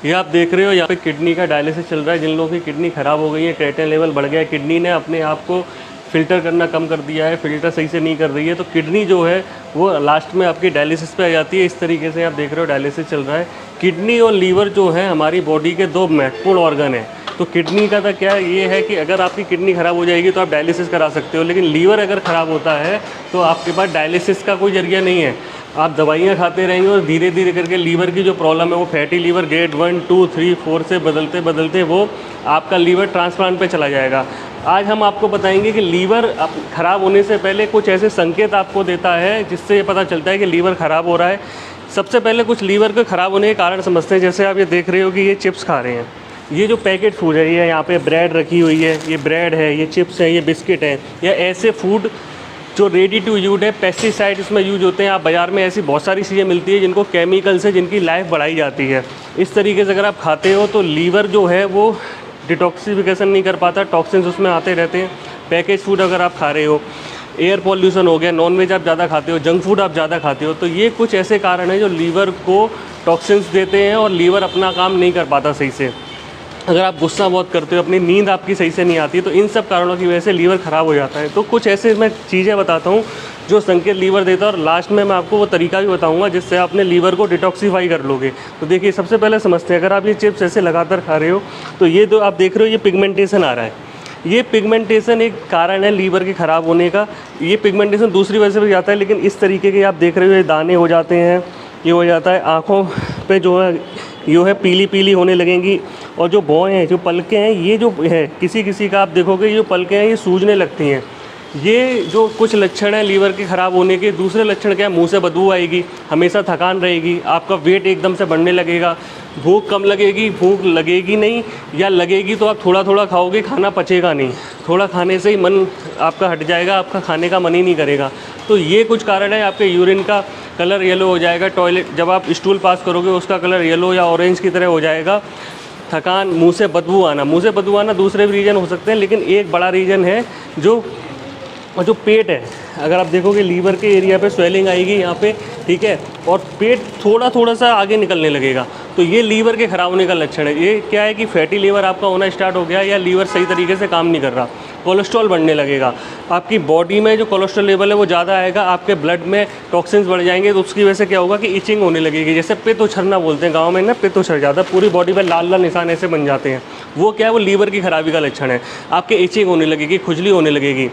ये आप देख रहे हो यहाँ पे किडनी का डायलिसिस चल रहा है। जिन लोगों की किडनी ख़राब हो गई है, क्रिएटिनिन लेवल बढ़ गया है, किडनी ने अपने आप को फ़िल्टर करना कम कर दिया है, फ़िल्टर सही से नहीं कर रही है, तो किडनी जो है वो लास्ट में आपकी डायलिसिस पे आ जाती है। इस तरीके से आप देख रहे हो डायलिसिस चल रहा है। किडनी और लीवर जो है हमारी बॉडी के दो महत्वपूर्ण ऑर्गन हैं। तो किडनी का तो क्या ये है कि अगर आपकी किडनी ख़राब हो जाएगी तो आप डायलिसिस करा सकते हो, लेकिन लीवर अगर ख़राब होता है तो आपके पास डायलिसिस का कोई जरिया नहीं है। आप दवाइयाँ खाते रहेंगे और धीरे धीरे करके लीवर की जो प्रॉब्लम है वो फैटी लीवर ग्रेड 1, 2, 3, 4 से बदलते बदलते वो आपका लीवर ट्रांसप्लांट पे चला जाएगा। आज हम आपको बताएंगे कि लीवर ख़राब होने से पहले कुछ ऐसे संकेत आपको देता है जिससे ये पता चलता है कि लीवर ख़राब हो रहा है। सबसे पहले कुछ लीवर के ख़राब होने के कारण समझते हैं। जैसे आप ये देख रहे हो कि ये चिप्स खा रहे हैं, ये जो पैकेट फूड है, ये यहाँ पे ब्रेड रखी हुई है, ये ब्रेड है, ये चिप्स है, ये बिस्किट है, या ऐसे फूड जो रेडी टू यूज है, पेस्टिसाइड इसमें यूज होते हैं। आप बाज़ार में ऐसी बहुत सारी चीज़ें मिलती है जिनको केमिकल से जिनकी लाइफ बढ़ाई जाती है। इस तरीके से अगर आप खाते हो तो लीवर जो है वो डिटॉक्सिफिकेशन नहीं कर पाता, टॉक्सिन्स उसमें आते रहते हैं। पैकेज फूड अगर आप खा रहे हो, एयर पॉल्यूशन हो गया, नॉनवेज आप ज़्यादा खाते हो, जंक फूड आप ज़्यादा खाते हो, तो ये कुछ ऐसे कारण हैं जो लीवर को टॉक्सिन्स देते हैं और लीवर अपना काम नहीं कर पाता सही से। अगर आप गुस्सा बहुत करते हो, अपनी नींद आपकी सही से नहीं आती, तो इन सब कारणों की वजह से लीवर ख़राब हो जाता है। तो कुछ ऐसे मैं चीज़ें बताता हूँ जो संकेत लीवर देता है, और लास्ट में मैं आपको वो तरीका भी बताऊँगा जिससे आप अपने लीवर को डिटॉक्सीफाई कर लोगे। तो देखिए, सबसे पहले समझते हैं, अगर आप ये चिप्स ऐसे लगातार खा रहे हो तो ये जो आप देख रहे हो ये पिगमेंटेशन आ रहा है। ये पिगमेंटेशन एक कारण है लीवर के ख़राब होने का। ये पिगमेंटेशन दूसरी वजह से भी आता है, लेकिन इस तरीके के आप देख रहे हो ये दाने हो जाते हैं, ये हो जाता है। आँखों पे जो है ये है पीली पीली होने लगेंगी, और जो भौं हैं, जो पलकें हैं, ये जो है किसी किसी का आप देखोगे ये जो पलकें हैं ये सूजने लगती हैं। ये जो कुछ लक्षण हैं लीवर के ख़राब होने के। दूसरे लक्षण क्या है? मुंह से बदबू आएगी, हमेशा थकान रहेगी, आपका वेट एकदम से बढ़ने लगेगा, भूख कम लगेगी, भूख लगेगी नहीं, या लगेगी तो आप थोड़ा थोड़ा खाओगे, खाना पचेगा नहीं, थोड़ा खाने से ही मन आपका हट जाएगा, आपका खाने का मन ही नहीं करेगा। तो ये कुछ कारण है। आपके यूरिन का कलर येलो हो जाएगा, टॉयलेट जब आप स्टूल पास करोगे उसका कलर येलो या ऑरेंज की तरह हो जाएगा। थकान, मुंह से बदबू आना। मुंह से बदबू आना दूसरे भी रीज़न हो सकते हैं, लेकिन एक बड़ा रीज़न है जो पेट है। अगर आप देखोगे लीवर के एरिया पे स्वेलिंग आएगी यहाँ पे, ठीक है, और पेट थोड़ा थोड़ा सा आगे निकलने लगेगा, तो ये लीवर के ख़राब होने का लक्षण है। ये क्या है कि फैटी लीवर आपका होना स्टार्ट हो गया, या लीवर सही तरीके से काम नहीं कर रहा। कोलेस्ट्रॉल बढ़ने लगेगा, आपकी बॉडी में जो कोलेस्ट्रॉल लेवल है वो ज़्यादा आएगा, आपके ब्लड में टॉक्सिन्स बढ़ जाएंगे, तो उसकी वजह से क्या होगा कि इचिंग होने लगेगी। जैसे पित्त उछरना बोलते हैं गाँव में ना, पित्त उछर जाता है, पूरी बॉडी पर लाल लाल निशान ऐसे बन जाते हैं। वो क्या है? वो लीवर की खराबी का लक्षण है। आपके इचिंग होने लगेगी, खुजली होने लगेगी,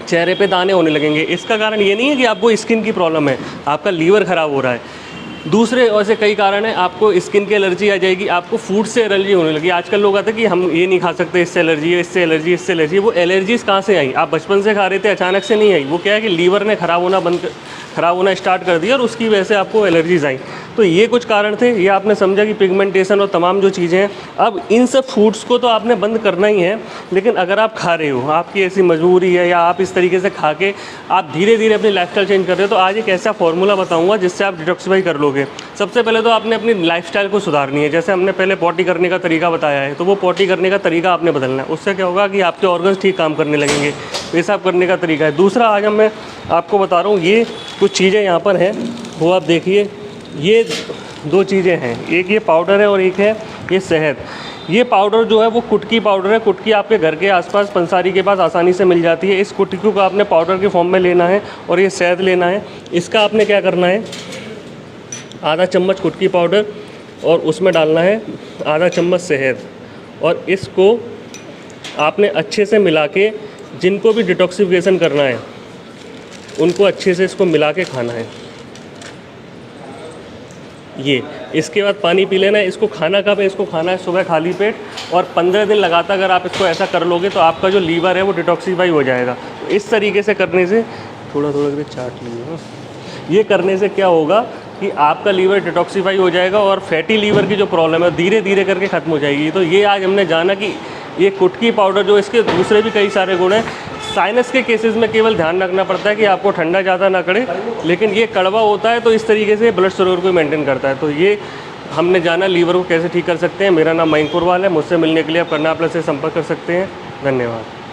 चेहरे पे दाने होने लगेंगे। इसका कारण ये नहीं है कि आपको स्किन की प्रॉब्लम है, आपका लीवर ख़राब हो रहा है। दूसरे ऐसे कई कारण हैं। आपको स्किन की एलर्जी आ जाएगी, आपको फूड से एलर्जी होने लगी। आजकल लोग आते हैं कि हम ये नहीं खा सकते, इससे एलर्जी है, इससे एलर्जी, इससे एलर्जी। वो एलर्जीज़ कहाँ से आई? आप बचपन से खा रहे थे, अचानक से नहीं आई। वो क्या है कि लीवर ने ख़राब होना स्टार्ट कर दिया और उसकी वजह से आपको एलर्जीज़ आई। तो ये कुछ कारण थे। ये आपने समझा कि पिगमेंटेशन और तमाम जो चीज़ें हैं। अब इन सब फूड्स को तो आपने बंद करना ही है, लेकिन अगर आप खा रहे हो, आपकी ऐसी मजबूरी है, या आप इस तरीके से खा के आप धीरे धीरे अपनी लाइफस्टाइल चेंज कर रहे हो, तो आज एक ऐसा फॉर्मूला बताऊंगा जिससे आप डिटॉक्सिफाई कर लोगे। सबसे पहले तो आपने अपनी लाइफस्टाइल को सुधारनी है। जैसे हमने पहले पॉटी करने का तरीका बताया है, तो वो पॉटी करने का तरीका आपने बदलना है। उससे क्या होगा कि आपके ऑर्गन्स ठीक काम करने लगेंगे। पेशाब करने का तरीका है। दूसरा आज मैं आपको बता रहा हूँ, ये कुछ चीज़ें यहाँ पर हैं, वो आप देखिए। ये दो चीज़ें हैं, एक ये पाउडर है और एक है ये शहद। ये पाउडर जो है वो कुटकी पाउडर है। कुटकी आपके घर के आसपास पंसारी के पास आसानी से मिल जाती है। इस कुटकी को आपने पाउडर के फॉर्म में लेना है, और ये शहद लेना है। इसका आपने क्या करना है, आधा चम्मच कुटकी पाउडर और उसमें डालना है आधा चम्मच शहद, और इसको आपने अच्छे से मिला के, जिनको भी डिटॉक्सिफिकेशन करना है उनको अच्छे से इसको मिला के खाना है। ये इसके बाद पानी पी लेना है। इसको खाना कब है? इसको खाना है सुबह खाली पेट, और 15 दिन लगातार अगर आप इसको ऐसा कर लोगे तो आपका जो लीवर है वो डिटॉक्सीफाई हो जाएगा। तो इस तरीके से करने से थोड़ा थोड़ा चाट लीजिए। ये करने से क्या होगा कि आपका लीवर डिटॉक्सीफाई हो जाएगा, और फैटी लीवर की जो प्रॉब्लम है धीरे धीरे करके ख़त्म हो जाएगी। तो ये आज हमने जाना कि ये कुटकी पाउडर, जो इसके दूसरे भी कई सारे गुण हैं। साइनस के केसेस में केवल ध्यान रखना पड़ता है कि आपको ठंडा ज़्यादा ना करे, लेकिन ये कड़वा होता है तो इस तरीके से ब्लड शुगर को मेंटेन करता है। तो ये हमने जाना लीवर को कैसे ठीक कर सकते हैं। मेरा नाम मयंक पुरवाल है। मुझसे मिलने के लिए आप कर्नाल प्लस से संपर्क कर सकते हैं। धन्यवाद।